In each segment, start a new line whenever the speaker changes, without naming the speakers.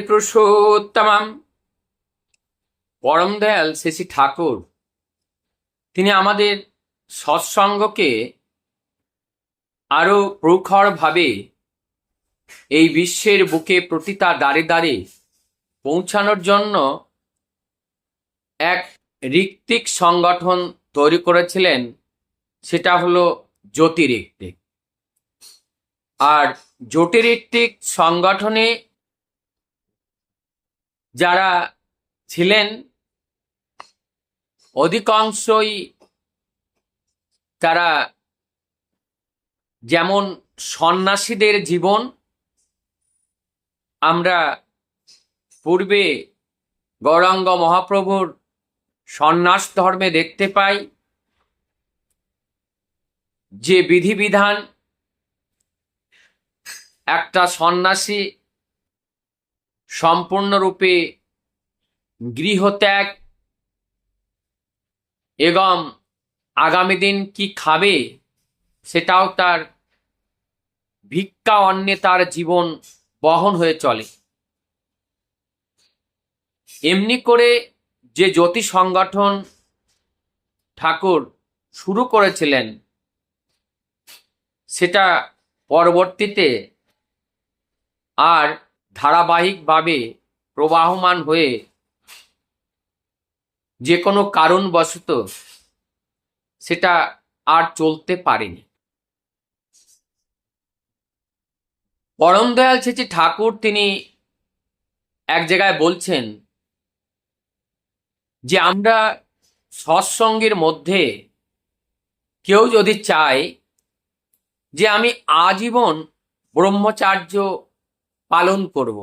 পুরুষোত্তমম। পরম দয়াল শ্রী শ্রী ঠাকুর তিনি আমাদের সৎসঙ্গকে আরো প্রখরভাবে এই বিশ্বের বুকে প্রতিটা দ্বারে দ্বারে পৌঁছানোর জন্য এক ঋত্বিক সংগঠন তৈরি করেছিলেন, সেটা হলো জ্যোতিঋত্বিক। আর জ্যোতিঋত্বিক সংগঠনে যারা ছিলেন অধিকাংশই তারা যেমন সন্ন্যাসীদের জীবন আমরা পূর্বে গৌরাঙ্গ মহাপ্রভুর সন্ন্যাস ধর্মে দেখতে পাই, যে বিধিবিধান একটা সন্ন্যাসী সম্পূর্ণরূপে গৃহত্যাগ এবং আগামী দিন কি খাবে সেটাও তার ভিক্ষা অন্নে তার জীবন বহন হয়ে চলে। এমনি করে যে জ্যোতি সংগঠন ঠাকুর শুরু করেছিলেন সেটা পরবর্তীতে আর ধারাবাহিকভাবে প্রবাহমান হয়ে যে কোনো কারণবশত সেটা আর চলতে পারেনি। পরম দয়াল শ্রী শ্রী ঠাকুর তিনি এক জায়গায় বলছেন যে আমরা সৎসঙ্গের মধ্যে কেউ যদি চায় যে আমি আজীবন ব্রহ্মচার্য পালন করব,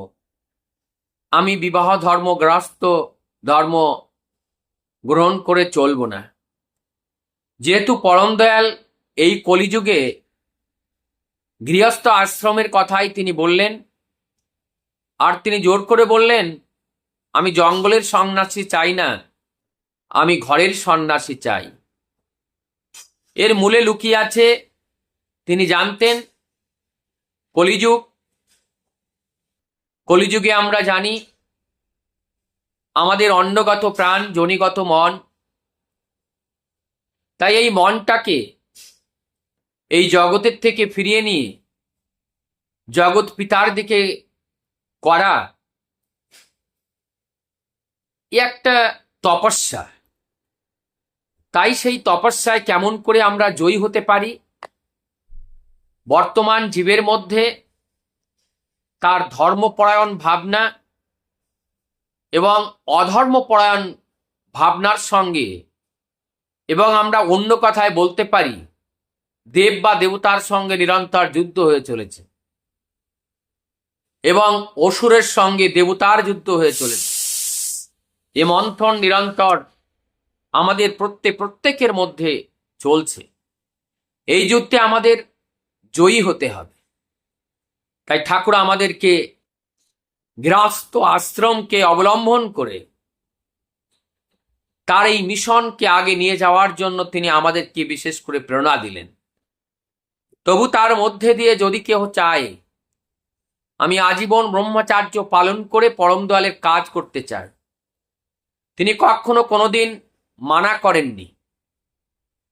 আমি বিবাহ ধর্ম গ্রস্ত ধর্ম গ্রহণ করে চলব না, যেহেতু পরম দয়াল এই কলিযুগে গৃহস্থ আশ্রমের কথাই তিনি বললেন, আর তিনি জোর করে বললেন আমি জঙ্গলের সন্ন্যাসী চাই না, আমি ঘরের সন্ন্যাসী চাই। এর মূলে লুকিয়ে আছে, তিনি জানতেন কলিযুগে আমরা জানি আমাদের অন্নগত প্রাণ, যোনিগত মন, তাই এই মনটাকে এই জগতের থেকে ফিরিয়ে নিয়ে জগৎ পিতার দিকে করা একটা তপস্যা। তাই সেই তপস্যায় কেমন করে আমরা জয়ী হতে পারি, বর্তমান জীবের মধ্যে তার ধর্মপরায়ণ ভাবনা এবং অধর্মপরায়ণ ভাবনার সঙ্গে, এবং আমরা অন্য কথায় বলতে পারি দেব বা দেবতার সঙ্গে নিরন্তর যুদ্ধ হয়ে চলেছে এবং অসুরের সঙ্গে দেবতার যুদ্ধ হয়ে চলেছে। এ মন্থন নিরন্তর আমাদের প্রত্যেকের মধ্যে চলছে। এই যুদ্ধে আমাদের জয়ী হতে হবে। তাই ঠাকুর আমাদেরকে গৃহস্থ আশ্রমকে অবলম্বন করে তার এই মিশনকে আগে নিয়ে যাওয়ার জন্য তিনি আমাদেরকে বিশেষ করে প্রেরণা দিলেন। তবু তার মধ্যে দিয়ে যদি কেউ চায় আমি আজীবন ব্রহ্মচার্য পালন করে পরম দয়ালের কাজ করতে চাই, তিনি কখনো কোনোদিন মানা করেননি।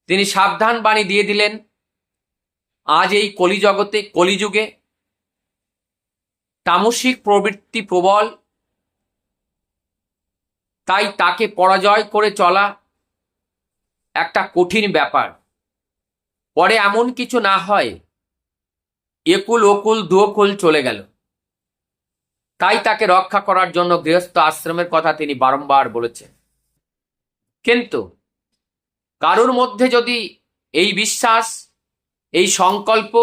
তিনি সাবধান বাণী দিয়ে দিলেন, আজ এই কলিযুগে তামসিক প্রবৃত্তি প্রবল, তাই তাকে পরাজয় করে চলা একটা কঠিন ব্যাপার। পরে এমন কিছু না হয় একুল ওকুল দুকুল চলে গেল, তাই তাকে রক্ষা করার জন্য গৃহস্থ আশ্রমের কথা তিনি বারংবার বলেছেন। কিন্তু কারোর মধ্যে যদি এই বিশ্বাস, এই সংকল্প,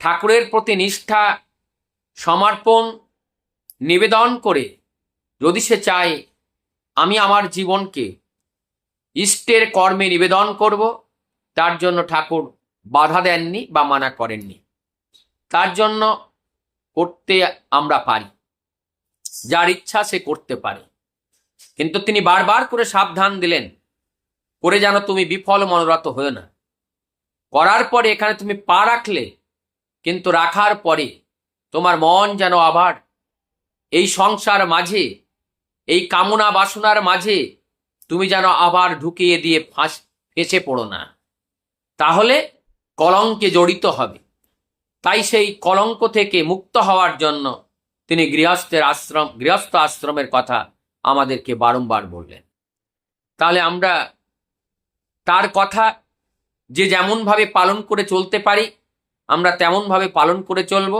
ঠাকুরের প্রতি নিষ্ঠা, সমর্পণ, নিবেদন করে যদি সে চায় আমি আমার জীবনকে ইষ্টের কর্মে নিবেদন করব, তার জন্য ঠাকুর বাধা দেননি বা মানা করেননি। তার জন্য করতে আমরা পারি, যার ইচ্ছা সে করতে পারে। কিন্তু তিনি বারবার করে সাবধান দিলেন, করে যেন তুমি বিফল মনোরথ হয়ে না। করার পরে এখানে তুমি পা রাখলে, কিন্তু রাখার পরে তোমার মন যেন আবার এই সংসার মাঝে, এই কামনা বাসনার মাঝে তুমি যেন আবার ঢুকিয়ে দিয়ে ফেঁসে পড়ো না, তাহলে কলঙ্কে জড়িত হবে। তাই সেই কলঙ্ক থেকে মুক্ত হওয়ার জন্য তিনি গৃহস্থ আশ্রমের কথা আমাদেরকে বারংবার বললেন। তাহলে আমরা তার কথা যে যেমনভাবে পালন করে চলতে পারি আমরা তেমনভাবে পালন করে চলব।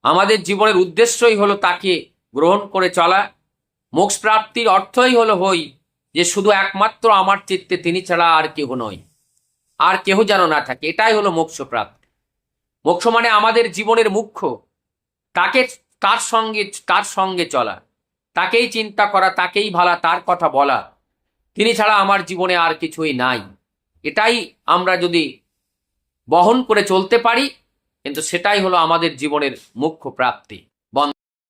আমাদের জীবনের উদ্দেশ্যই হলো তাকে গ্রহণ করে চলা। মোক্ষ প্রাপ্তির অর্থই হলো যে শুধু একমাত্র আমার চিত্তে তিনি ছাড়া আর কেহ নয়, আর কেহ যেন না থাকে। এটাই হলো মোক্ষ প্রাপ্তি। মোক্ষ মানে আমাদের জীবনের মুখ্য, তার সঙ্গে চলা, তাকেই চিন্তা করা, তাকেই ভালা, তার কথা বলা। তিনি ছাড়া আমার জীবনে আর কিছুই নাই। এটাই আমরা যদি বহন করে চলতে পারি, কিন্তু সেটাই হলো আমাদের জীবনের মুখ্য প্রাপ্তি।